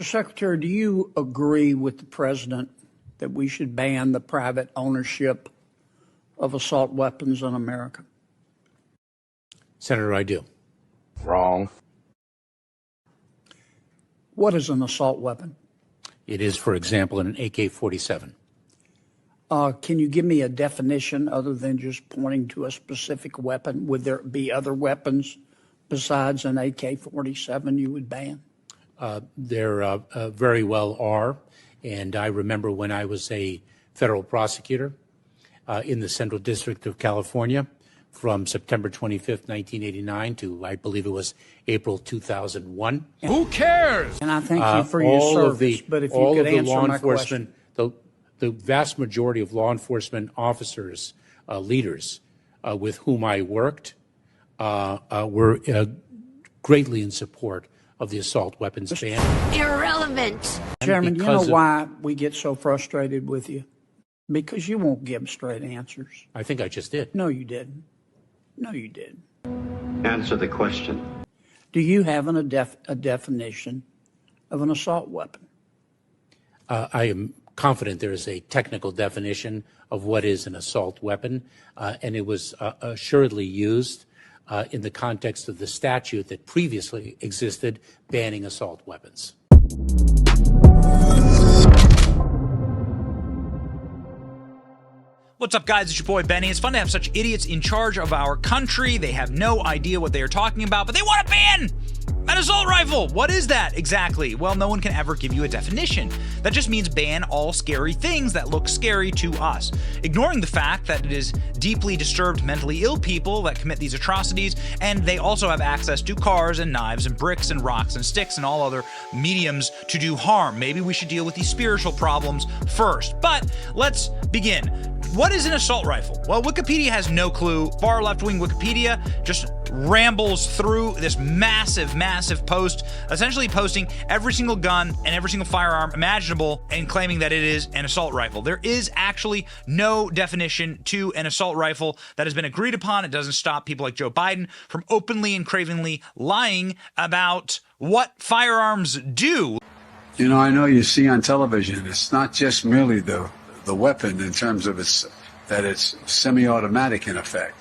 Secretary, do you agree with the president that we should ban the private ownership of assault weapons in America? Senator, I do. Wrong. What is an assault weapon? It is, for example, an AK-47. Can you give me a definition other than just pointing to a specific weapon? Would there be other weapons besides an AK-47 you would ban? There very well are. And I remember when I was a federal prosecutor in the Central District of California from September 25th, 1989 to, I believe it was April 2001. Who cares? And I thank you for your service, but if you could answer my question. The vast majority of law enforcement officers, leaders with whom I worked were greatly in support of the assault weapons ban. Irrelevant. Chairman, you know why we get so frustrated with you? Because you won't give straight answers. I think I just did. No, you didn't. No, you didn't. Answer the question. Do you have a definition of an assault weapon? I am confident there is a technical definition of what is an assault weapon, and it was assuredly used in the context of the statute that previously existed banning assault weapons. What's up, guys? It's your boy Benny. It's fun to have such idiots in charge of our country. They have no idea what they are talking about, but they want to ban an assault rifle. What is that exactly? Well, no one can ever give you a definition. That just means ban all scary things that look scary to us, ignoring the fact that it is deeply disturbed, mentally ill people that commit these atrocities, and they also have access to cars and knives and bricks and rocks and sticks and all other mediums to do harm. Maybe we should deal with these spiritual problems first. But let's begin. What is an assault rifle? Well, Wikipedia has no clue. Far left-wing Wikipedia just rambles through this massive post, essentially posting every single gun and every single firearm imaginable and claiming that it is an assault rifle. There is actually no definition to an assault rifle that has been agreed upon. It doesn't stop people like Joe Biden from openly and cravenly lying about what firearms do. You know, I know you see on television, it's not just merely the weapon in terms of it's semi-automatic in effect,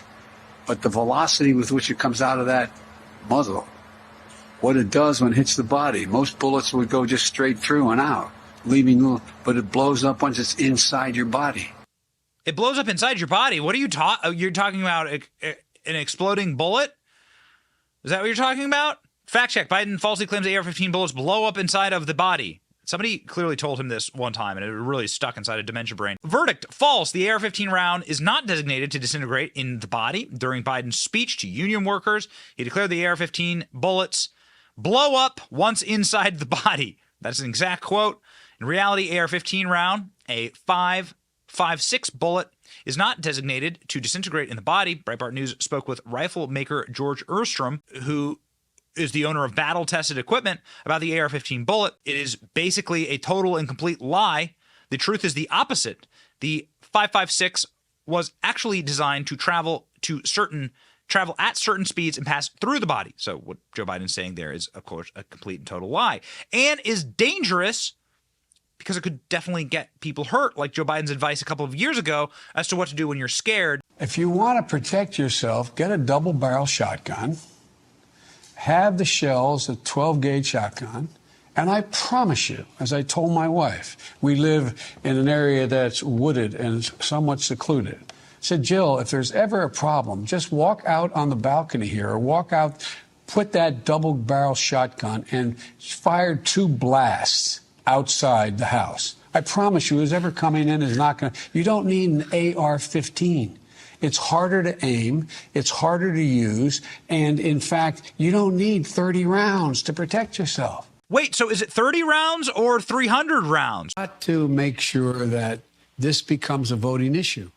but the velocity with which it comes out of that muzzle, what it does when it hits the body. Most bullets would go just straight through and out, but it blows up once it's inside your body. It blows up inside your body? What are you you're talking about an exploding bullet? Is that what you're talking about? Fact check. Biden falsely claims AR-15 bullets blow up inside of the body. Somebody clearly told him this one time, and it really stuck inside a dementia brain. Verdict, false. The AR-15 round is not designated to disintegrate in the body. During Biden's speech to union workers, he declared the AR-15 bullets blow up once inside the body. That's an exact quote. In reality, AR-15 round, a 5.56 bullet, is not designated to disintegrate in the body. Breitbart News spoke with rifle maker George Erstrom, who is the owner of battle-tested equipment, about the AR-15 bullet. It is basically a total and complete lie. The truth is the opposite. The 5.56 was actually designed to travel at certain speeds and pass through the body. So what Joe Biden's saying there is, of course, a complete and total lie, and is dangerous because it could definitely get people hurt, like Joe Biden's advice a couple of years ago as to what to do when you're scared. If you want to protect yourself, get a double-barrel shotgun. Have the shells, a 12-gauge shotgun, and I promise you, as I told my wife, we live in an area that's wooded and somewhat secluded. I said, Jill, if there's ever a problem, just walk out on the balcony here or walk out, put that double-barrel shotgun and fire 2 blasts outside the house. I promise you, who's ever coming in is not going to, you don't need an AR-15. It's harder to aim, it's harder to use, and in fact, you don't need 30 rounds to protect yourself. Wait, so is it 30 rounds or 300 rounds? Got to make sure that this becomes a voting issue.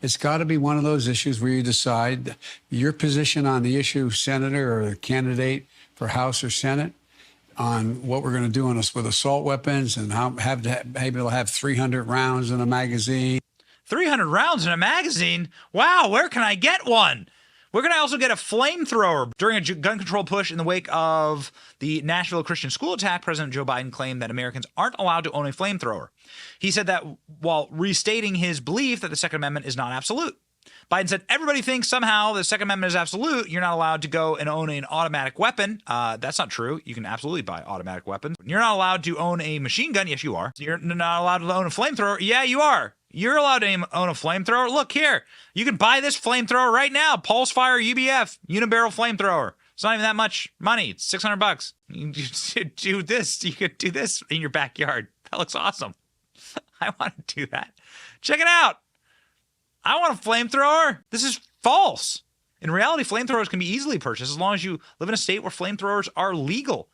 It's got to be one of those issues where you decide your position on the issue, senator or candidate for House or Senate, on what we're going to do with assault weapons and how able to have 300 rounds in a magazine. 300 rounds in a magazine? Wow, where can I get one? We're going to also get a flamethrower. During a gun control push in the wake of the Nashville Christian school attack, President Joe Biden claimed that Americans aren't allowed to own a flamethrower. He said that while restating his belief that the Second Amendment is not absolute. Biden said, everybody thinks somehow the Second Amendment is absolute. You're not allowed to go and own an automatic weapon. That's not true. You can absolutely buy automatic weapons. You're not allowed to own a machine gun. Yes, you are. You're not allowed to own a flamethrower. Yeah, you are. You're allowed to own a flamethrower. Look here. You can buy this flamethrower right now. Pulse Fire UBF, unibarrel flamethrower. It's not even that much money. It's $600. You can do this. You could do this in your backyard. That looks awesome. I want to do that. Check it out. I want a flamethrower. This is false. In reality, flamethrowers can be easily purchased as long as you live in a state where flamethrowers are legal.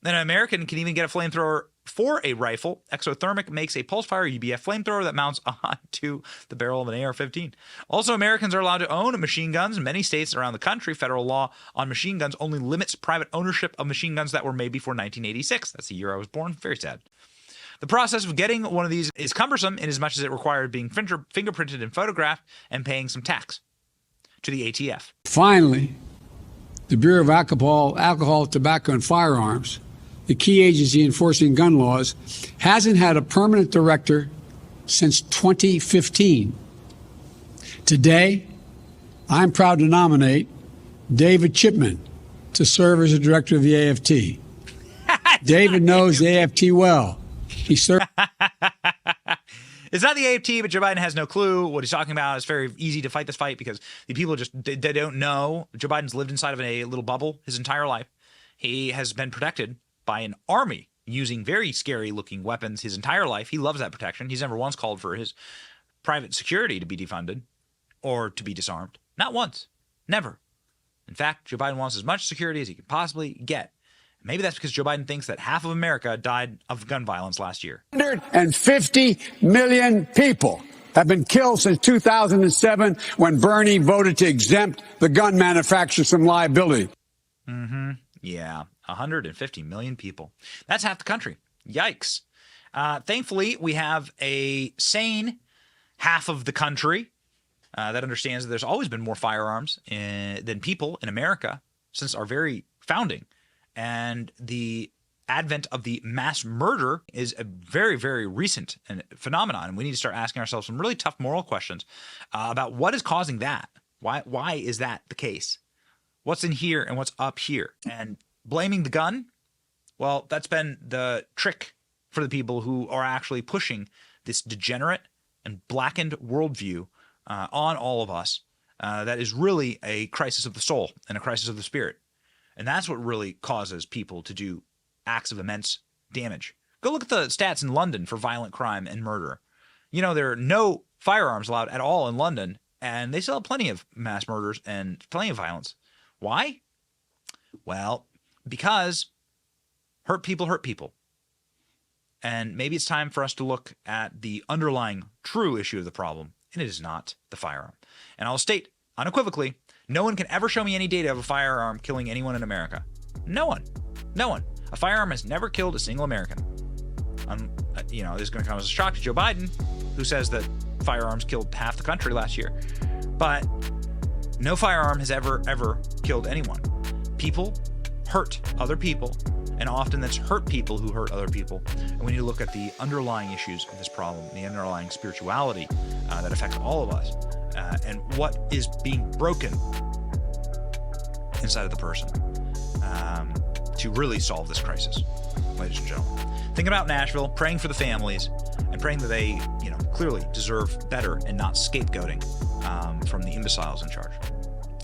An American can even get a flamethrower for a rifle. Exothermic makes a pulse-fire UBF flamethrower that mounts onto the barrel of an AR-15. Also, Americans are allowed to own machine guns. In many states around the country, federal law on machine guns only limits private ownership of machine guns that were made before 1986. That's the year I was born. Very sad. The process of getting one of these is cumbersome in as much as it requires being fingerprinted and photographed and paying some tax to the ATF. Finally, the Bureau of Alcohol, Tobacco, and Firearms, the key agency enforcing gun laws, hasn't had a permanent director since 2015. Today, I'm proud to nominate David Chipman to serve as the director of the AFT. David knows the AFT well. He served. It's not the AFT, but Joe Biden has no clue what he's talking about. It's very easy to fight this fight because the people they don't know. Joe Biden's lived inside of a little bubble his entire life. He has been protected by an army using very scary-looking weapons his entire life. He loves that protection. He's never once called for his private security to be defunded or to be disarmed. Not once. Never. In fact, Joe Biden wants as much security as he could possibly get. Maybe that's because Joe Biden thinks that half of America died of gun violence last year. 150 million people have been killed since 2007 when Bernie voted to exempt the gun manufacturers from liability. Yeah, 150 million people. That's half the country. Yikes. Thankfully, we have a sane half of the country that understands that there's always been more firearms than people in America since our very founding. And the advent of the mass murder is a very, very recent phenomenon. And we need to start asking ourselves some really tough moral questions about what is causing that. Why is that the case? What's in here and what's up here? And blaming the gun, well, that's been the trick for the people who are actually pushing this degenerate and blackened worldview on all of us. That is really a crisis of the soul and a crisis of the spirit. And that's what really causes people to do acts of immense damage. Go look at the stats in London for violent crime and murder. You know, there are no firearms allowed at all in London, and they still have plenty of mass murders and plenty of violence. Why? Well, because hurt people hurt people. And maybe it's time for us to look at the underlying true issue of the problem, and it is not the firearm. And I'll state unequivocally, no one can ever show me any data of a firearm killing anyone in America. No one. No one. A firearm has never killed a single American. This is going to come as a shock to Joe Biden, who says that firearms killed half the country last year. But no firearm has ever killed anyone. People hurt other people, and often that's hurt people who hurt other people. And we need to look at the underlying issues of this problem, the underlying spirituality that affects all of us. And what is being broken inside of the person to really solve this crisis, ladies and gentlemen. Thinking about Nashville, praying for the families, and praying that they, clearly deserve better and not scapegoating from the imbeciles in charge.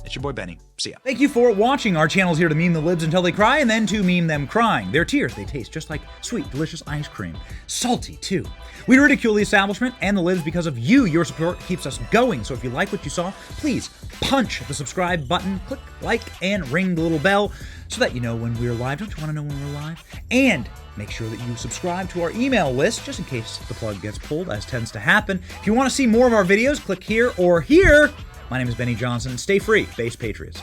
It's your boy Benny. See ya. Thank you for watching. Our channel is here to meme the libs until they cry and then to meme them crying. Their tears, they taste just like sweet, delicious ice cream. Salty, too. We ridicule the establishment and the libs because of you. Your support keeps us going. So if you like what you saw, please punch the subscribe button, click like, and ring the little bell so that you know when we're live. Don't you want to know when we're live? And make sure that you subscribe to our email list just in case the plug gets pulled, as tends to happen. If you want to see more of our videos, click here or here. My name is Benny Johnson. Stay free, base patriots.